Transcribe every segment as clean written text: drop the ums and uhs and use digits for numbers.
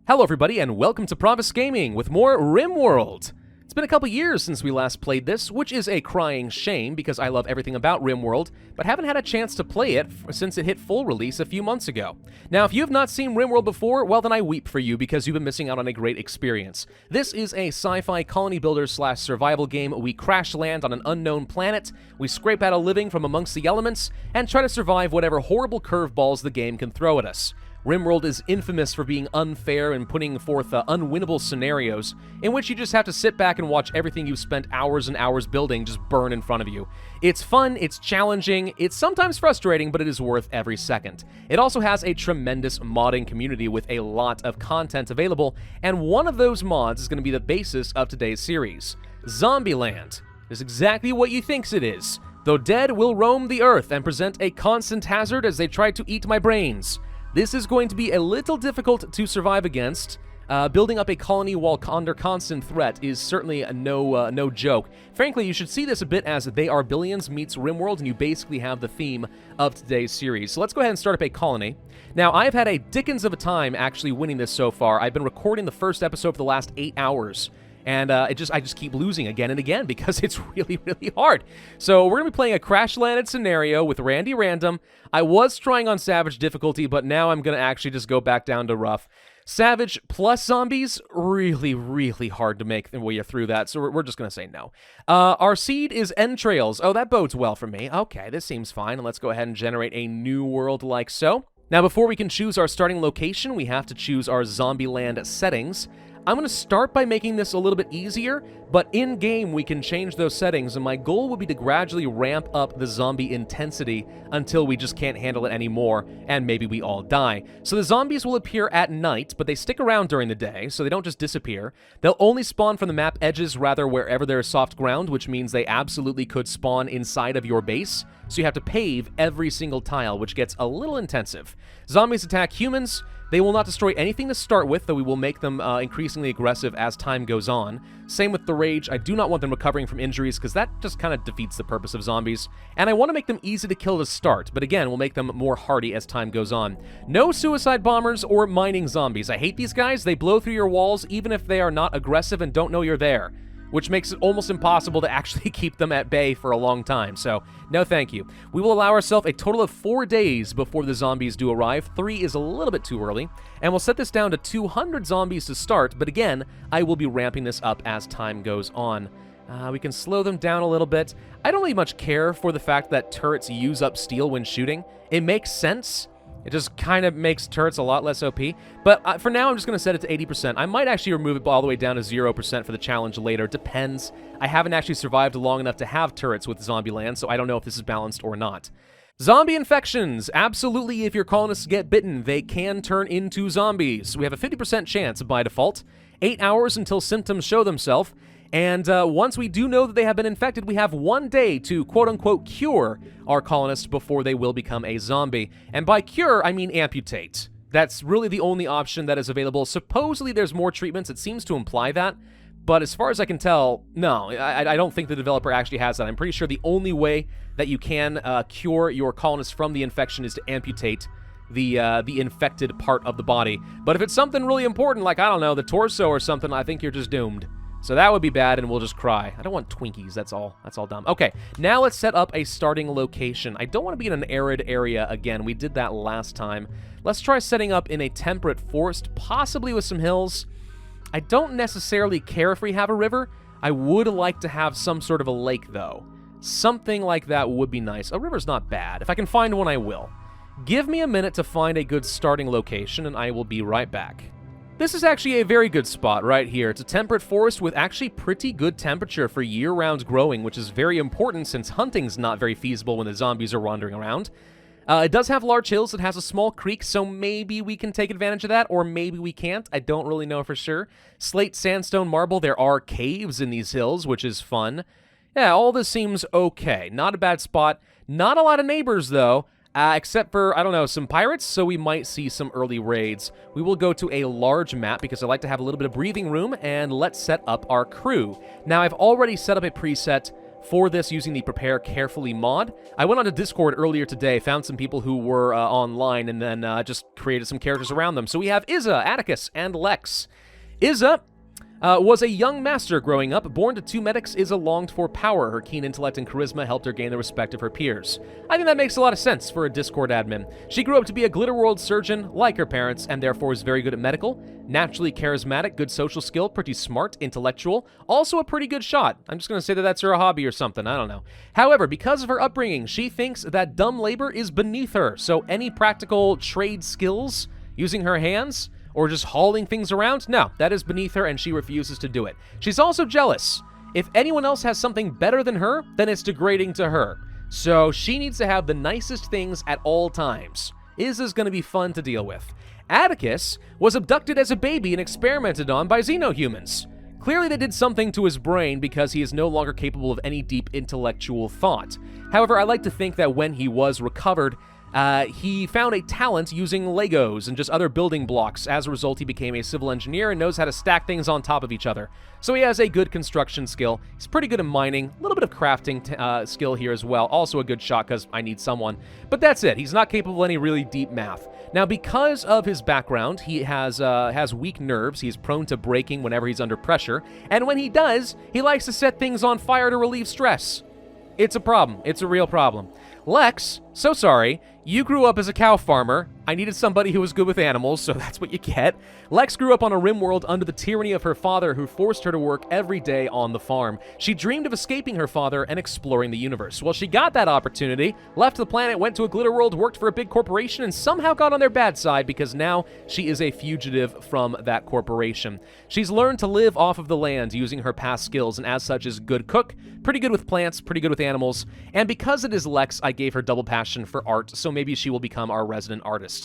Hello everybody and welcome to Pravus Gaming with more RimWorld. It's been a couple years since we last played this, which is a crying shame because I love everything about RimWorld, but haven't had a chance to play it since it hit full release a few months ago. Now, if you have not seen RimWorld before, well then I weep for you because you've been missing out on a great experience. This is a sci-fi colony builder slash survival game. We crash land on an unknown planet, we scrape out a living from amongst the elements, and try to survive whatever horrible curveballs the game can throw at us. RimWorld is infamous for being unfair and putting forth unwinnable scenarios in which you just have to sit back and watch everything you've spent hours and hours building just burn in front of you. It's fun, it's challenging, it's sometimes frustrating, but it is worth every second. It also has a tremendous modding community with a lot of content available, and one of those mods is going to be the basis of today's series. Zombieland is exactly what you think it is. Though dead will roam the earth and present a constant hazard as they try to eat my brains. This is going to be a little difficult to survive against. Building up a colony while under constant threat is certainly no joke. Frankly, you should see this a bit as They Are Billions meets RimWorld, and you basically have the theme of today's series. So let's go ahead and start up a colony. Now, I've had a dickens of a time actually winning this so far. I've been recording the first episode for the last 8 hours. And I just keep losing again and again because it's really, really hard. So we're going to be playing a crash-landed scenario with Randy Random. I was trying on Savage difficulty, but now I'm going to actually just go back down to rough. Savage plus zombies, really, really hard to make the way through that, so we're just going to say no. Our seed is entrails. Oh, that bodes well for me. Okay, this seems fine. Let's go ahead and generate a new world like so. Now, before we can choose our starting location, we have to choose our Zombieland settings. I'm going to start by making this a little bit easier, but in-game we can change those settings, and my goal will be to gradually ramp up the zombie intensity until we just can't handle it anymore, and maybe we all die. So the zombies will appear at night, but they stick around during the day, so they don't just disappear. They'll only spawn from the map edges, rather wherever there is soft ground, which means they absolutely could spawn inside of your base, so you have to pave every single tile, which gets a little intensive. Zombies attack humans. They will not destroy anything to start with, though we will make them increasingly aggressive as time goes on. Same with the rage. I do not want them recovering from injuries, because that just kind of defeats the purpose of zombies. And I want to make them easy to kill to start, but again, we'll make them more hardy as time goes on. No suicide bombers or mining zombies. I hate these guys. They blow through your walls, even if they are not aggressive and don't know you're there, which makes it almost impossible to actually keep them at bay for a long time, so no thank you. We will allow ourselves a total of 4 days before the zombies do arrive. 3 is a little bit too early, and we'll set this down to 200 zombies to start, but again, I will be ramping this up as time goes on. We can slow them down a little bit. I don't really much care for the fact that turrets use up steel when shooting. It makes sense. It just kind of makes turrets a lot less OP. But for now, I'm just going to set it to 80%. I might actually remove it all the way down to 0% for the challenge later. Depends. I haven't actually survived long enough to have turrets with Zombieland, so I don't know if this is balanced or not. Zombie infections. Absolutely, if your colonists get bitten, they can turn into zombies. We have a 50% chance by default. 8 hours until symptoms show themselves. And once we do know that they have been infected, we have 1 day to quote-unquote cure our colonists before they will become a zombie. And by cure, I mean amputate. That's really the only option that is available. Supposedly there's more treatments. It seems to imply that. But as far as I can tell, no, I don't think the developer actually has that. I'm pretty sure the only way that you can cure your colonists from the infection is to amputate the infected part of the body. But if it's something really important, like, I don't know, the torso or something, I think you're just doomed. So that would be bad, and we'll just cry. I don't want Twinkies, that's all dumb. Okay, now let's set up a starting location. I don't want to be in an arid area again. We did that last time. Let's try setting up in a temperate forest, possibly with some hills. I don't necessarily care if we have a river. I would like to have some sort of a lake, though. Something like that would be nice. A river's not bad. If I can find one, I will. Give me a minute to find a good starting location, and I will be right back. This is actually a very good spot right here. It's a temperate forest with actually pretty good temperature for year-round growing, which is very important since hunting's not very feasible when the zombies are wandering around. It does have large hills. It has a small creek, so maybe we can take advantage of that, or maybe we can't. I don't really know for sure. Slate, sandstone, marble. There are caves in these hills, which is fun. Yeah, all this seems okay. Not a bad spot. Not a lot of neighbors, though. Except for, I don't know, some pirates, so we might see some early raids. We will go to a large map because I like to have a little bit of breathing room, and let's set up our crew. Now, I've already set up a preset for this using the Prepare Carefully mod. I went onto Discord earlier today, found some people who were online, and then just created some characters around them. So we have Izza, Atticus, and Lex. Izza was a young master growing up. Born to 2 medics, Izza longed for power. Her keen intellect and charisma helped her gain the respect of her peers. I think that makes a lot of sense for a Discord admin. She grew up to be a Glitterworld surgeon, like her parents, and therefore is very good at medical. Naturally charismatic, good social skill, pretty smart, intellectual, also a pretty good shot. I'm just going to say that that's her hobby or something, I don't know. However, because of her upbringing, she thinks that dumb labor is beneath her, so any practical trade skills, using her hands, or just hauling things around? No, that is beneath her, and she refuses to do it. She's also jealous. If anyone else has something better than her, then it's degrading to her. So she needs to have the nicest things at all times. Izza's going to be fun to deal with. Atticus was abducted as a baby and experimented on by xenohumans. Clearly they did something to his brain because he is no longer capable of any deep intellectual thought. However, I like to think that when he was recovered, he found a talent using Legos and just other building blocks. As a result, he became a civil engineer and knows how to stack things on top of each other. So he has a good construction skill. He's pretty good at mining. A little bit of crafting skill here as well. Also a good shot because I need someone. But that's it. He's not capable of any really deep math. Now, because of his background, he has weak nerves. He's prone to breaking whenever he's under pressure. And when he does, he likes to set things on fire to relieve stress. It's a problem. It's a real problem. Lex, so sorry. You grew up as a cow farmer. I needed somebody who was good with animals, so that's what you get. Lex grew up on a RimWorld under the tyranny of her father, who forced her to work every day on the farm. She dreamed of escaping her father and exploring the universe. Well, she got that opportunity, left the planet, went to a glitter world, worked for a big corporation, and somehow got on their bad side because now she is a fugitive from that corporation. She's learned to live off of the land using her past skills, and as such is a good cook, pretty good with plants, pretty good with animals, and because it is Lex, I gave her double passion for art, so maybe she will become our resident artist.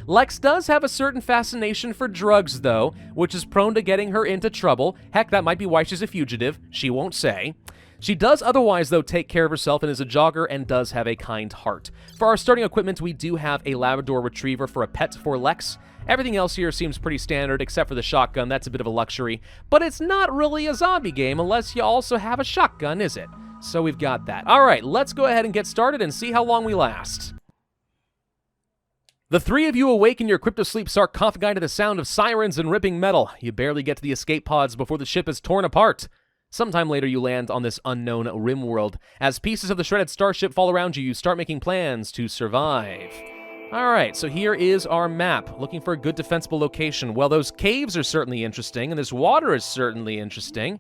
Lex does have a certain fascination for drugs, though, which is prone to getting her into trouble. Heck, that might be why she's a fugitive. She won't say. She does otherwise, though, take care of herself and is a jogger and does have a kind heart. For our starting equipment, we do have a Labrador Retriever for a pet for Lex. Everything else here seems pretty standard, except for the shotgun. That's a bit of a luxury. But it's not really a zombie game unless you also have a shotgun, is it? So we've got that. All right, let's go ahead and get started and see how long we last. The 3 of you awaken your cryosleep sarcophagi to the sound of sirens and ripping metal. You barely get to the escape pods before the ship is torn apart. Sometime later, you land on this unknown RimWorld. As pieces of the shredded starship fall around you, you start making plans to survive. Alright, so here is our map. Looking for a good defensible location. Well, those caves are certainly interesting, and this water is certainly interesting.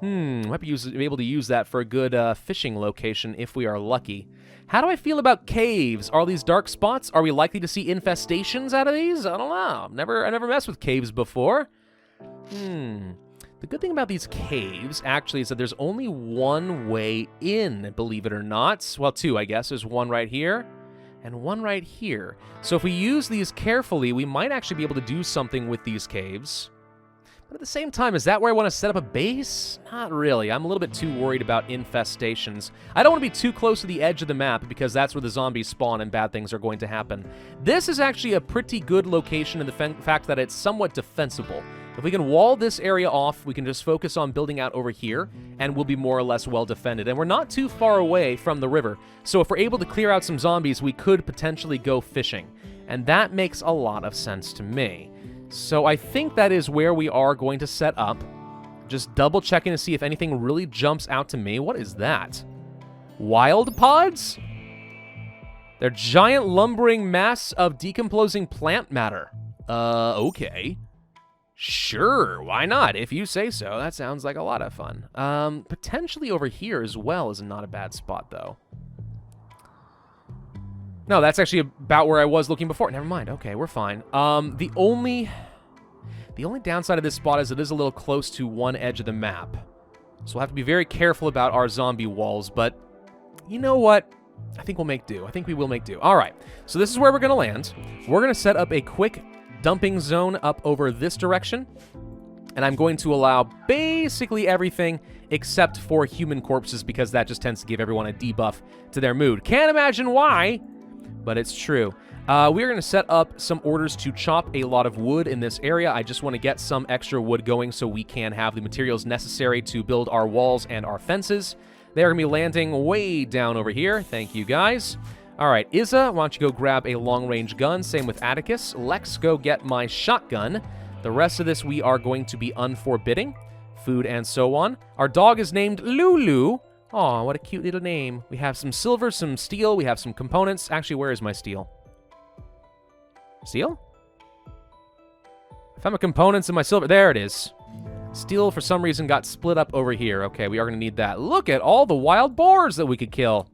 Might be able to use that for a good fishing location if we are lucky. How do I feel about caves? Are these dark spots? Are we likely to see infestations out of these? I don't know. I never messed with caves before. The good thing about these caves, actually, is that there's only one way in, believe it or not. Well, 2, I guess. There's one right here and one right here. So if we use these carefully, we might actually be able to do something with these caves. But at the same time, is that where I want to set up a base? Not really. I'm a little bit too worried about infestations. I don't want to be too close to the edge of the map because that's where the zombies spawn and bad things are going to happen. This is actually a pretty good location in the fact that it's somewhat defensible. If we can wall this area off, we can just focus on building out over here, and we'll be more or less well defended. And we're not too far away from the river, so if we're able to clear out some zombies, we could potentially go fishing. And that makes a lot of sense to me. So I think that is where we are going to set up. Just double checking to see if anything really jumps out to me. What is that? Wild pods? They're giant lumbering mass of decomposing plant matter. Okay. Sure, why not? If you say so. That sounds like a lot of fun. Potentially over here as well is not a bad spot, though. No, that's actually about where I was looking before. Never mind. Okay, we're fine. The only downside of this spot is it is a little close to one edge of the map. So we'll have to be very careful about our zombie walls, but you know what? I think we'll make do. I think we will make do. All right, so this is where we're going to land. We're going to set up a quick dumping zone up over this direction, and I'm going to allow basically everything except for human corpses because that just tends to give everyone a debuff to their mood. Can't imagine why, but it's true. We're going to set up some orders to chop a lot of wood in this area. I just want to get some extra wood going so we can have the materials necessary to build our walls and our fences. They're going to be landing way down over here. Thank you, guys. All right, Izza, why don't you go grab a long-range gun? Same with Atticus. Lex, go get my shotgun. The rest of this we are going to be unforbidding. Food and so on. Our dog is named Lulu. Aw, what a cute little name. We have some silver, some steel. We have some components. Actually, where is my steel? Steel? I found my components and my silver. There it is. Steel, for some reason, got split up over here. Okay, we are going to need that. Look at all the wild boars that we could kill.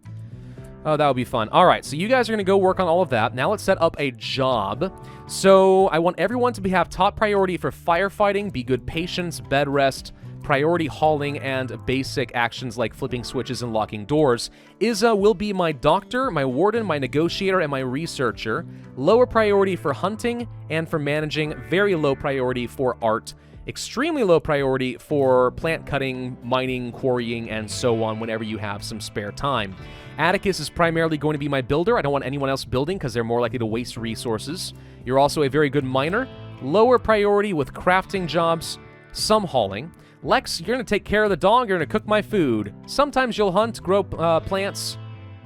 Oh, that would be fun. All right, so you guys are going to go work on all of that. Now let's set up a job. So I want everyone to have top priority for firefighting, be good patients, bed rest, priority hauling, and basic actions like flipping switches and locking doors. Izza will be my doctor, my warden, my negotiator, and my researcher. Lower priority for hunting and for managing. Very low priority for art. Extremely low priority for plant cutting, mining, quarrying, and so on whenever you have some spare time. Atticus is primarily going to be my builder. I don't want anyone else building because they're more likely to waste resources. You're also a very good miner. Lower priority with crafting jobs, some hauling. Lex, you're going to take care of the dog. You're going to cook my food. Sometimes you'll hunt, grow plants.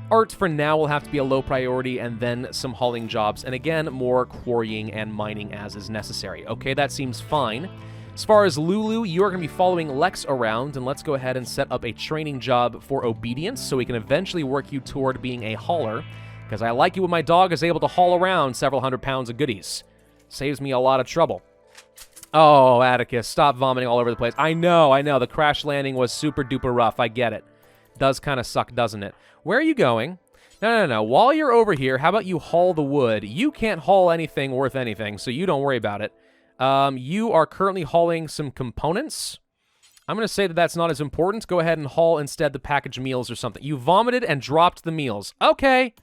Art for now will have to be a low priority, and then some hauling jobs. And again, more quarrying and mining as is necessary. Okay, that seems fine. As far as Lulu, you're going to be following Lex around, and let's go ahead and set up a training job for obedience so we can eventually work you toward being a hauler, because I like it when my dog is able to haul around several hundred pounds of goodies. Saves me a lot of trouble. Oh, Atticus, stop vomiting all over the place. I know, the crash landing was super duper rough, I get it. Does kind of suck, doesn't it? Where are you going? No. While you're over here, how about you haul the wood? You can't haul anything worth anything, so you don't worry about it. You are currently hauling some components. I'm going to say that that's not as important. Go ahead and haul instead the packaged meals or something. You vomited and dropped the meals. Okay.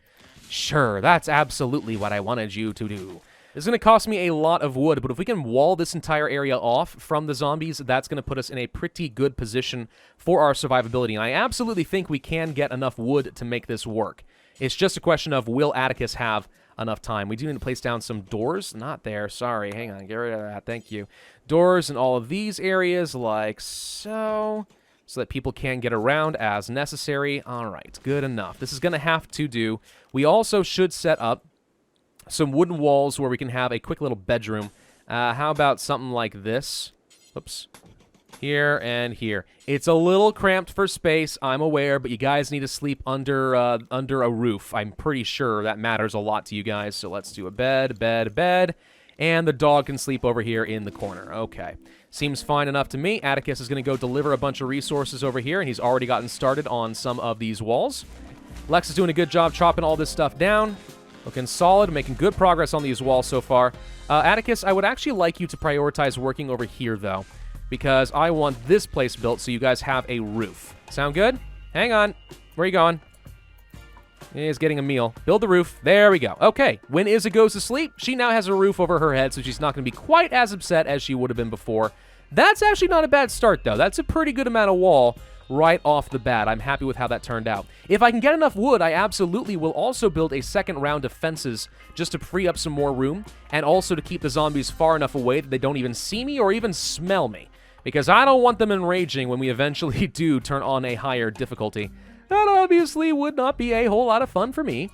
Sure, that's absolutely what I wanted you to do. It's going to cost me a lot of wood, but if we can wall this entire area off from the zombies, that's going to put us in a pretty good position for our survivability. And I absolutely think we can get enough wood to make this work. It's just a question of, will Atticus have enough time? We do need to place down some doors. Not there. Sorry. Hang on. Get rid of that. Thank you. Doors in all of these areas like so that people can get around as necessary. All right. Good enough. This is going to have to do. We also should set up some wooden walls where we can have a quick little bedroom. How about something like this? Oops. Here and here. It's a little cramped for space, I'm aware, but you guys need to sleep under a roof. I'm pretty sure that matters a lot to you guys. So let's do a bed, and the dog can sleep over here in the corner. Okay. Seems fine enough to me. Atticus is going to go deliver a bunch of resources over here, and he's already gotten started on some of these walls. Lex is doing a good job chopping all this stuff down. Looking solid, making good progress on these walls so far. Atticus, I would actually like you to prioritize working over here, though, because I want this place built so you guys have a roof. Sound good? Hang on. Where are you going? He's getting a meal. Build the roof. There we go. Okay. When Izza goes to sleep, she now has a roof over her head, so she's not going to be quite as upset as she would have been before. That's actually not a bad start, though. That's a pretty good amount of wall right off the bat. I'm happy with how that turned out. If I can get enough wood, I absolutely will also build a second round of fences just to free up some more room, and also to keep the zombies far enough away that they don't even see me or even smell me, because I don't want them enraging when we eventually do turn on a higher difficulty. That obviously would not be a whole lot of fun for me.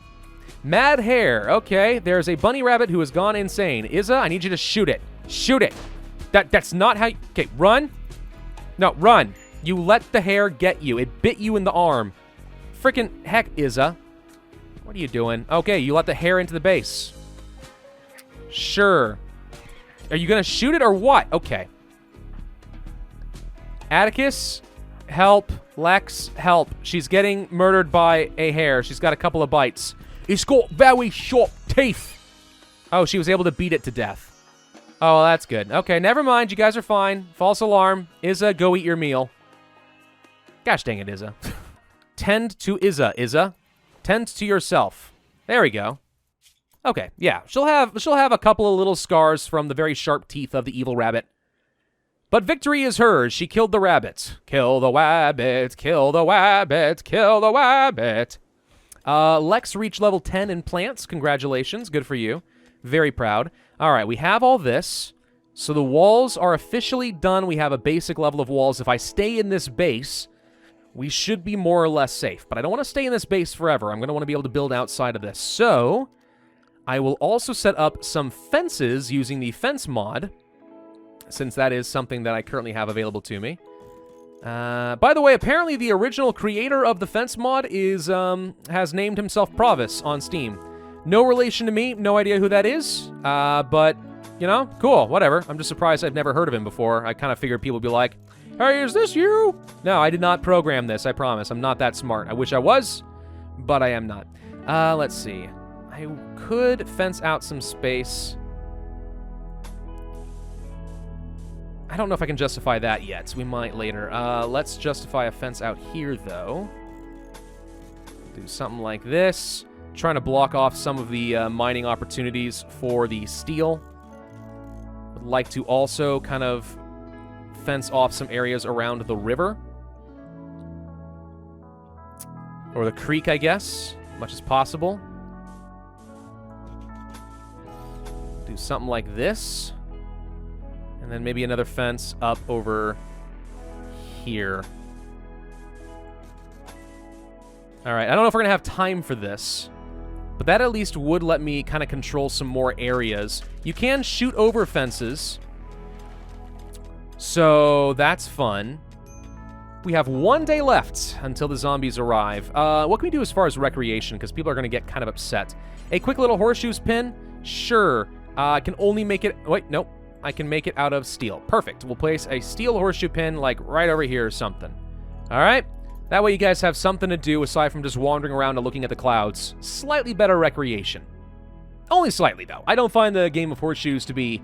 Mad Hare. Okay, there's a bunny rabbit who has gone insane. Izza, I need you to shoot it. Shoot it. That's not how you... Okay, run. No, run. You let the hare get you. It bit you in the arm. Frickin' heck, Izza. What are you doing? Okay, you let the hare into the base. Sure. Are you gonna shoot it or what? Okay. Atticus, help. Lex, help. She's getting murdered by a hare. She's got a couple of bites. It's got very sharp teeth. Oh, she was able to beat it to death. Oh, well, that's good. Okay, never mind. You guys are fine. False alarm. Izza, go eat your meal. Gosh dang it, Izza. Tend to Izza. Tend to yourself. There we go. Okay, yeah. She'll have a couple of little scars from the very sharp teeth of the evil rabbit. But victory is hers. She killed the rabbit. Kill the wabbit. Kill the wabbit. Kill the wabbit. Lex reached level 10 in plants. Congratulations. Good for you. Very proud. All right, we have all this. So the walls are officially done. We have a basic level of walls. If I stay in this base, we should be more or less safe. But I don't want to stay in this base forever. I'm going to want to be able to build outside of this. So I will also set up some fences using the fence mod, since that is something that I currently have available to me. By the way, apparently the original creator of the fence mod is has named himself Pravus on Steam. No relation to me, no idea who that is, but, you know, cool, whatever. I'm just surprised I've never heard of him before. I kind of figured people would be like, hey, is this you? No, I did not program this, I promise. I'm not that smart. I wish I was, but I am not. Let's see. I could fence out some space. I don't know if I can justify that yet. We might later. Let's justify a fence out here, though. Do something like this. Trying to block off some of the mining opportunities for the steel. Would like to also kind of fence off some areas around the river. Or the creek, I guess, much as possible. Do something like this. And then maybe another fence up over here. All right, I don't know if we're going to have time for this, but that at least would let me kind of control some more areas. You can shoot over fences, so that's fun. We have 1 day left until the zombies arrive. What can we do as far as recreation? Because people are going to get kind of upset. A quick little horseshoes pin? Sure. I can only make it... Wait, nope. I can make it out of steel. Perfect. We'll place a steel horseshoe pin, like, right over here or something. All right? That way you guys have something to do aside from just wandering around and looking at the clouds. Slightly better recreation. Only slightly, though. I don't find the game of horseshoes to be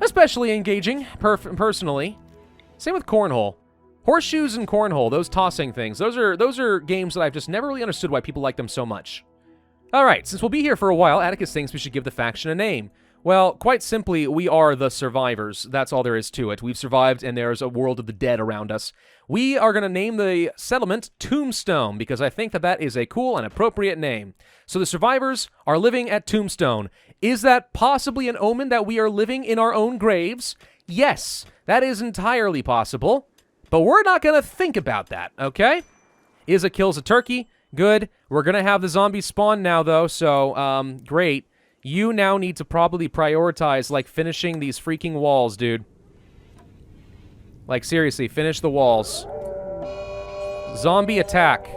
especially engaging, personally. Same with cornhole. Horseshoes and cornhole, those tossing things, those are games that I've just never really understood why people like them so much. All right, since we'll be here for a while, Atticus thinks we should give the faction a name. Well, quite simply, we are the survivors. That's all there is to it. We've survived, and there's a world of the dead around us. We are going to name the settlement Tombstone, because I think that that is a cool and appropriate name. So the survivors are living at Tombstone. Is that possibly an omen that we are living in our own graves? Yes, that is entirely possible. But we're not going to think about that, okay? Izza kills a turkey. Good. We're going to have the zombies spawn now, though, so, great. You now need to probably prioritize, like, finishing these freaking walls, dude. Like, seriously, finish the walls. Zombie attack.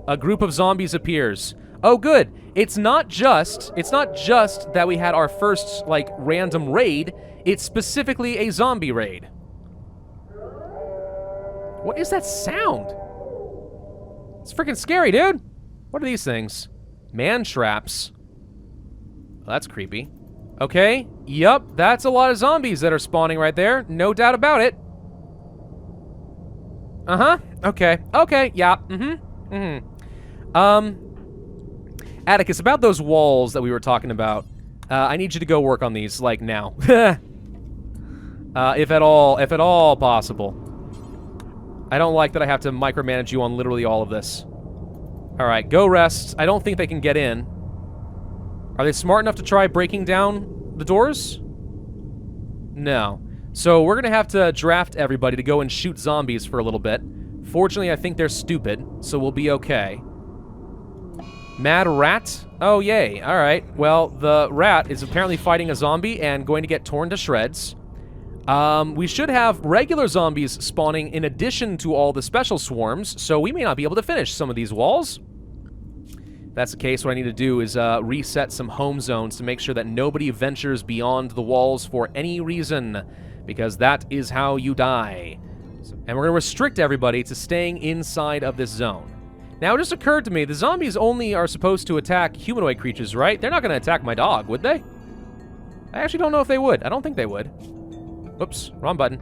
A group of zombies appears. Oh, good. It's not just that we had our first, like, random raid. It's specifically a zombie raid. What is that sound? It's freaking scary, dude. What are these things? Man traps. Well, that's creepy. Okay, yep, that's a lot of zombies that are spawning right there. No doubt about it. Uh-huh, okay, yeah, Atticus, about those walls that we were talking about, I need you to go work on these, like, now. If at all possible. I don't like that I have to micromanage you on literally all of this. Alright, go rest. I don't think they can get in. Are they smart enough to try breaking down the doors? No. So we're going to have to draft everybody to go and shoot zombies for a little bit. Fortunately, I think they're stupid, so we'll be okay. Mad rat? Oh, yay. All right. Well, the rat is apparently fighting a zombie and going to get torn to shreds. We should have regular zombies spawning in addition to all the special swarms, so we may not be able to finish some of these walls. If that's the case, what I need to do is reset some home zones to make sure that nobody ventures beyond the walls for any reason, because that is how you die. And we're going to restrict everybody to staying inside of this zone. Now, it just occurred to me, the zombies only are supposed to attack humanoid creatures, right? They're not going to attack my dog, would they? I actually don't know if they would. I don't think they would. Whoops, wrong button.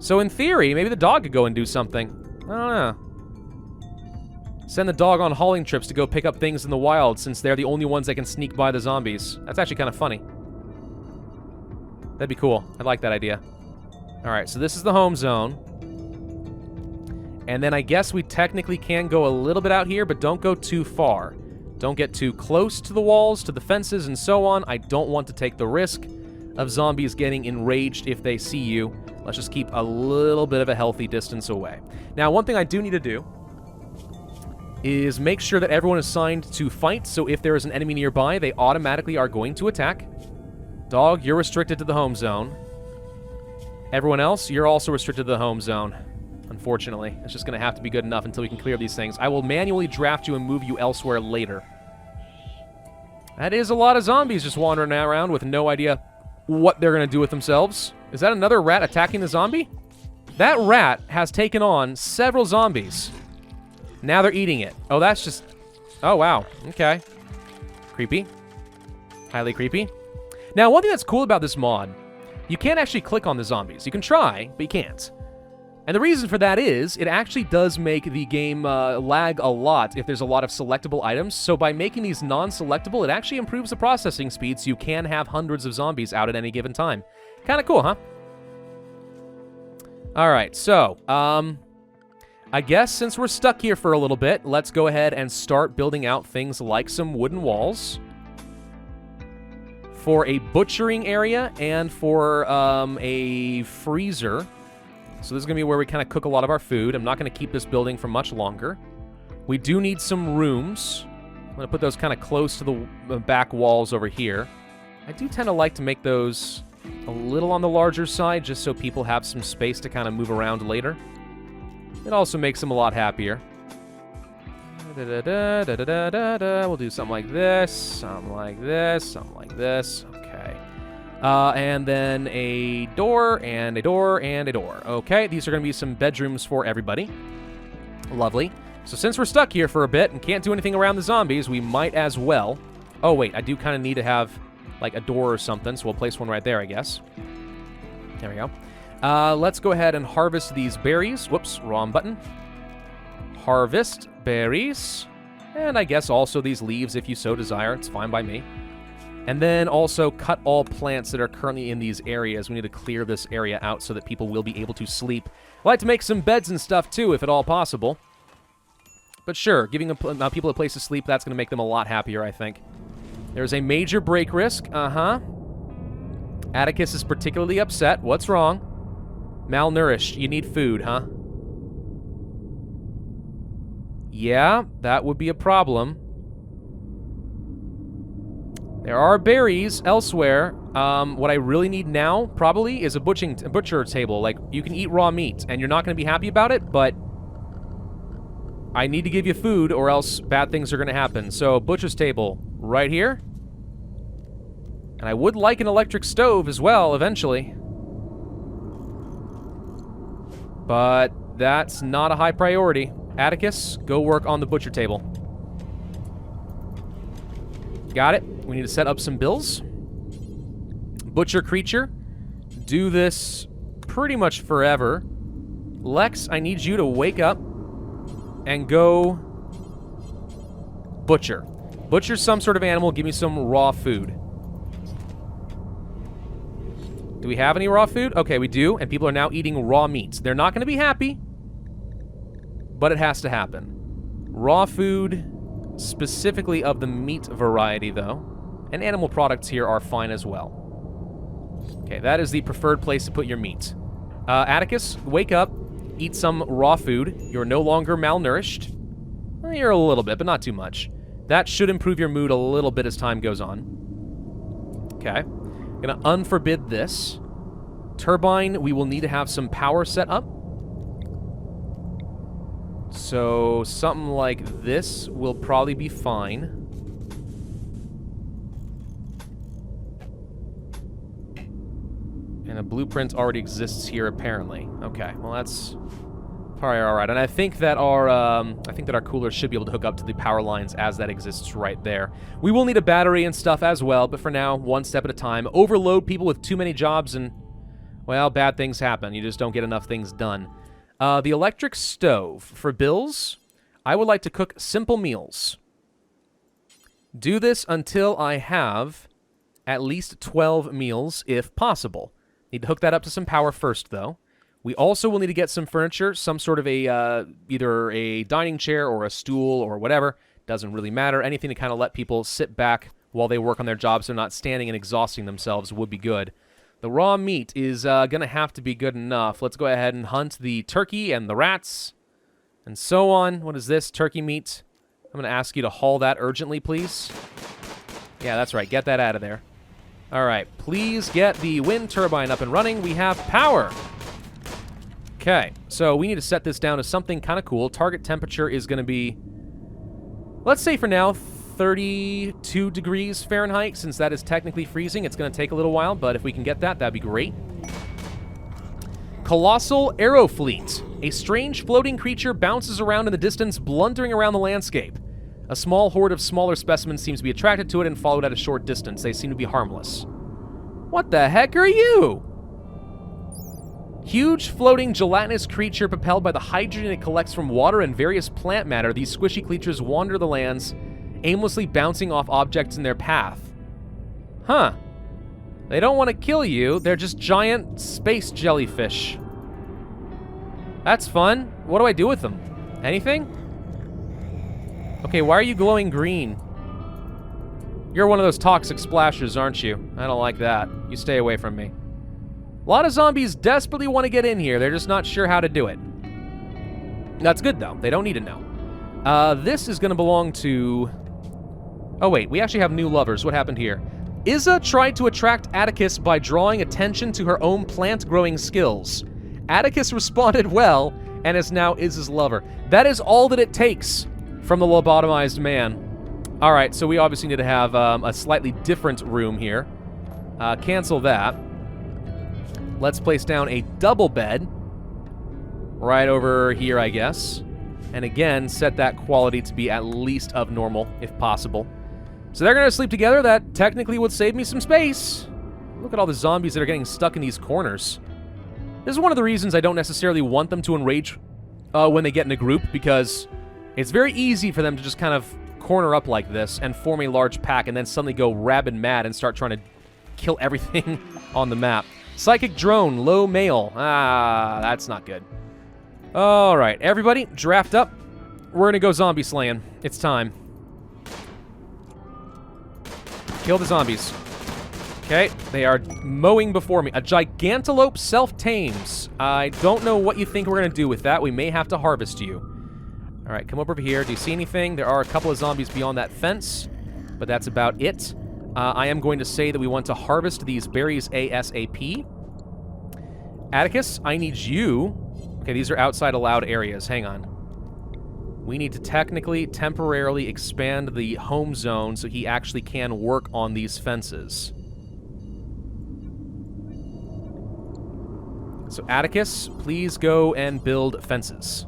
So in theory, maybe the dog could go and do something. I don't know. Send the dog on hauling trips to go pick up things in the wild, since they're the only ones that can sneak by the zombies. That's actually kind of funny. That'd be cool. I like that idea. Alright, so this is the home zone. And then I guess we technically can go a little bit out here, but don't go too far. Don't get too close to the walls, to the fences, and so on. I don't want to take the risk of zombies getting enraged if they see you. Let's just keep a little bit of a healthy distance away. Now, one thing I do need to do is make sure that everyone is signed to fight, so if there is an enemy nearby, they automatically are going to attack. Dog, you're restricted to the home zone. Everyone else, you're also restricted to the home zone. Unfortunately, it's just going to have to be good enough until we can clear these things. I will manually draft you and move you elsewhere later. That is a lot of zombies just wandering around with no idea what they're going to do with themselves. Is that another rat attacking the zombie? That rat has taken on several zombies. Now they're eating it. Oh, that's just... Oh, wow. Okay. Creepy. Highly creepy. Now, one thing that's cool about this mod, you can't actually click on the zombies. You can try, but you can't. And the reason for that is, it actually does make the game lag a lot if there's a lot of selectable items. So by making these non-selectable, it actually improves the processing speed, so you can have hundreds of zombies out at any given time. Kind of cool, huh? Alright, so, I guess since we're stuck here for a little bit, let's go ahead and start building out things like some wooden walls for a butchering area and for a freezer. So this is going to be where we kind of cook a lot of our food. I'm not going to keep this building for much longer. We do need some rooms. I'm going to put those kind of close to the back walls over here. I do tend to like to make those a little on the larger side, just so people have some space to kind of move around later. It also makes them a lot happier. We'll do something like this, something like this, something like this. Okay. And then a door, and a door, and a door. Okay, these are going to be some bedrooms for everybody. Lovely. So since we're stuck here for a bit and can't do anything around the zombies, we might as well... Oh, wait, I do kind of need to have, like, a door or something, so we'll place one right there, I guess. There we go. Let's go ahead and harvest these berries. Whoops, wrong button. Harvest berries. And I guess also these leaves if you so desire. It's fine by me. And then also cut all plants that are currently in these areas. We need to clear this area out so that people will be able to sleep. I like to make some beds and stuff too, if at all possible. But sure, giving people a place to sleep, that's going to make them a lot happier, I think. There's a major break risk. Atticus is particularly upset. What's wrong? Malnourished. You need food, huh? Yeah, that would be a problem. There are berries elsewhere. What I really need now, probably, is a butcher table. Like, you can eat raw meat, and you're not going to be happy about it, but I need to give you food, or else bad things are going to happen. So, butcher's table right here. And I would like an electric stove as well, eventually. But that's not a high priority. Atticus, go work on the butcher table. Got it. We need to set up some bills. Butcher creature. Do this pretty much forever. Lex, I need you to wake up and go butcher. Butcher some sort of animal. Give me some raw food. Do we have any raw food? Okay, we do, and people are now eating raw meat. They're not going to be happy, but it has to happen. Raw food, specifically of the meat variety, though. And animal products here are fine as well. Okay, that is the preferred place to put your meat. Atticus, wake up. Eat some raw food. You're no longer malnourished. Well, you're a little bit, but not too much. That should improve your mood a little bit as time goes on. Okay. Gonna unforbid this. Turbine, we will need to have some power set up. So, something like this will probably be fine. And a blueprint already exists here, apparently. Okay, well that's probably all right. And I think that our cooler should be able to hook up to the power lines as that exists right there. We will need a battery and stuff as well, but for now, one step at a time. Overload people with too many jobs and, well, bad things happen. You just don't get enough things done. The electric stove. For bills, I would like to cook simple meals. Do this until I have at least 12 meals, if possible. Need to hook that up to some power first, though. We also will need to get some furniture, some sort of a, either a dining chair or a stool or whatever. Doesn't really matter. Anything to kind of let people sit back while they work on their jobs so they're not standing and exhausting themselves would be good. The raw meat is going to have to be good enough. Let's go ahead and hunt the turkey and the rats and so on. What is this? Turkey meat. I'm going to ask you to haul that urgently, please. Yeah, that's right. Get that out of there. All right. Please get the wind turbine up and running. We have power. Okay. So we need to set this down to something kind of cool. Target temperature is going to be, let's say for now, 32 degrees Fahrenheit, since that is technically freezing. It's going to take a little while, but if we can get that, that'd be great. Colossal Arrow Fleet. A strange floating creature bounces around in the distance, blundering around the landscape. A small horde of smaller specimens seems to be attracted to it and followed at a short distance. They seem to be harmless. What the heck are you? Huge floating gelatinous creature propelled by the hydrogen it collects from water and various plant matter. These squishy creatures wander the lands, aimlessly bouncing off objects in their path. Huh. They don't want to kill you. They're just giant space jellyfish. That's fun. What do I do with them? Anything? Okay, why are you glowing green? You're one of those toxic splashers, aren't you? I don't like that. You stay away from me. A lot of zombies desperately want to get in here. They're just not sure how to do it. That's good, though. They don't need to know. This is going to belong to... Oh, wait. We actually have new lovers. What happened here? Izza tried to attract Atticus by drawing attention to her own plant-growing skills. Atticus responded well, and is now Izza's lover. That is all that it takes from the lobotomized man. All right, so we obviously need to have a slightly different room here. Cancel that. Let's place down a double bed right over here, I guess. And again, set that quality to be at least of normal, if possible. So they're going to sleep together. That technically would save me some space. Look at all the zombies that are getting stuck in these corners. This is one of the reasons I don't necessarily want them to enrage when they get in a group, because it's very easy for them to just kind of corner up like this and form a large pack and then suddenly go rabid mad and start trying to kill everything on the map. Psychic drone, low mail. Ah, that's not good. All right, everybody, draft up. We're going to go zombie slaying. It's time. Kill the zombies. Okay, they are mowing before me. A gigantelope self-tames. I don't know what you think we're going to do with that. We may have to harvest you. All right, come over here. Do you see anything? There are a couple of zombies beyond that fence, but that's about it. I am going to say that we want to harvest these berries ASAP. Atticus, I need you. Okay, these are outside allowed areas. Hang on. We need to technically, temporarily expand the home zone so he actually can work on these fences. So Atticus, please go and build fences.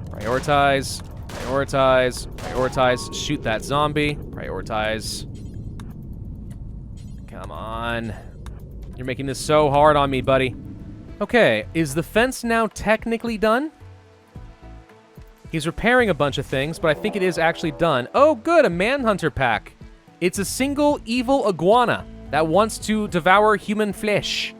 Prioritize, prioritize, prioritize. Shoot that zombie. Prioritize. Come on. You're making this so hard on me, buddy. Okay, is the fence now technically done? He's repairing a bunch of things, but I think it is actually done. Oh, good, a manhunter pack. It's a single evil iguana that wants to devour human flesh.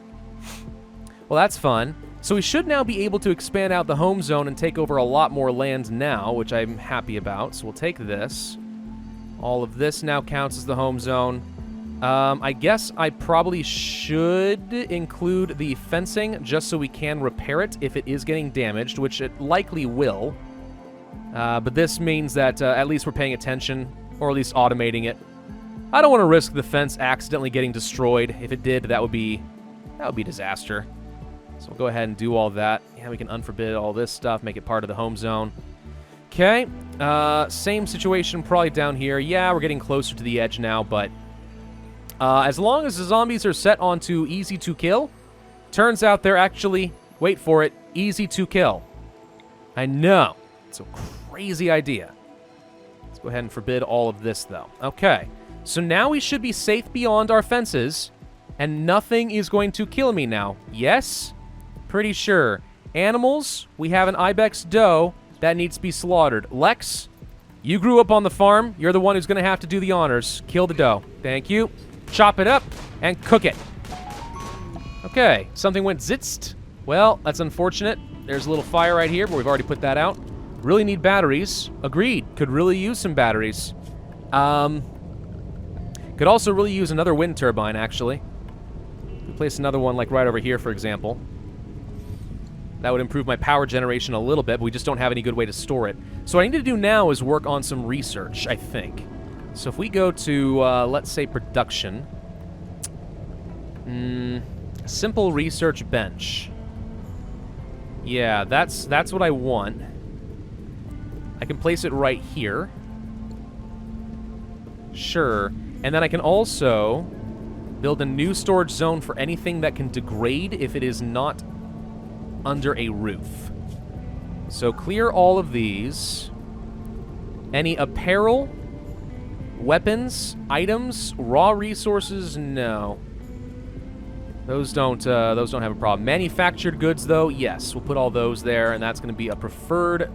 Well, that's fun. So we should now be able to expand out the home zone and take over a lot more land now, which I'm happy about. So we'll take this. All of this now counts as the home zone. I guess I probably should include the fencing just so we can repair it if it is getting damaged, which it likely will. But this means that at least we're paying attention, or at least automating it. I don't want to risk the fence accidentally getting destroyed. If it did, that would be disaster. So we'll go ahead and do all that. Yeah, we can unforbid all this stuff, make it part of the home zone. Okay, same situation probably down here. Yeah, we're getting closer to the edge now, but as long as the zombies are set onto easy to kill, turns out they're actually, wait for it, easy to kill. I know, it's a crazy idea. Let's go ahead and forbid all of this, though. Okay, so now we should be safe beyond our fences, and nothing is going to kill me now. Yes? Pretty sure. Animals, we have an ibex doe that needs to be slaughtered. Lex, you grew up on the farm. You're the one who's going to have to do the honors. Kill the doe. Thank you. Chop it up and cook it. Okay, something went zitzed. Well, that's unfortunate. There's a little fire right here, but we've already put that out. Really need batteries. Agreed. Could really use some batteries. Could Could also really use another wind turbine, actually. Place another one, like, right over here, for example. That would improve my power generation a little bit, but we just don't have any good way to store it. So what I need to do now is work on some research, I think. So if we go to, let's say, production. Simple research bench. Yeah, that's what I want. I can place it right here. Sure. And then I can also build a new storage zone for anything that can degrade if it is not under a roof. So clear all of these. Any apparel, weapons, items, raw resources, no. Those don't have a problem. Manufactured goods, though, yes. We'll put all those there, and that's going to be a preferred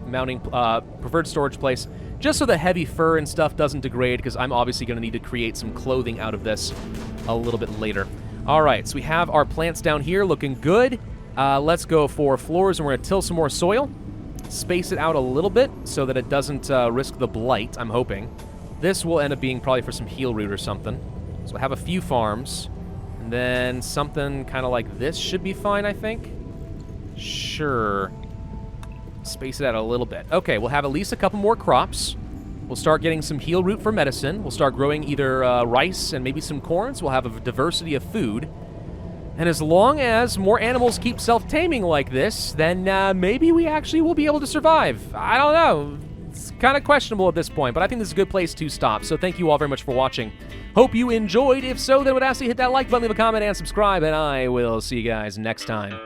preferred storage place, just so the heavy fur and stuff doesn't degrade, because I'm obviously going to need to create some clothing out of this a little bit later. All right, so we have our plants down here looking good. Let's go for floors, and we're going to till some more soil. Space it out a little bit so that it doesn't risk the blight, I'm hoping. This will end up being probably for some heel root or something. So we'll have a few farms. And then something kind of like this should be fine, I think. Sure. Space it out a little bit. Okay, we'll have at least a couple more crops. We'll start getting some heel root for medicine. We'll start growing either rice and maybe some corn, so we'll have a diversity of food. And as long as more animals keep self-taming like this, then maybe we actually will be able to survive. I don't know. It's kind of questionable at this point, but I think this is a good place to stop. So thank you all very much for watching. Hope you enjoyed. If so, then I would ask you to hit that like button, leave a comment, and subscribe, and I will see you guys next time.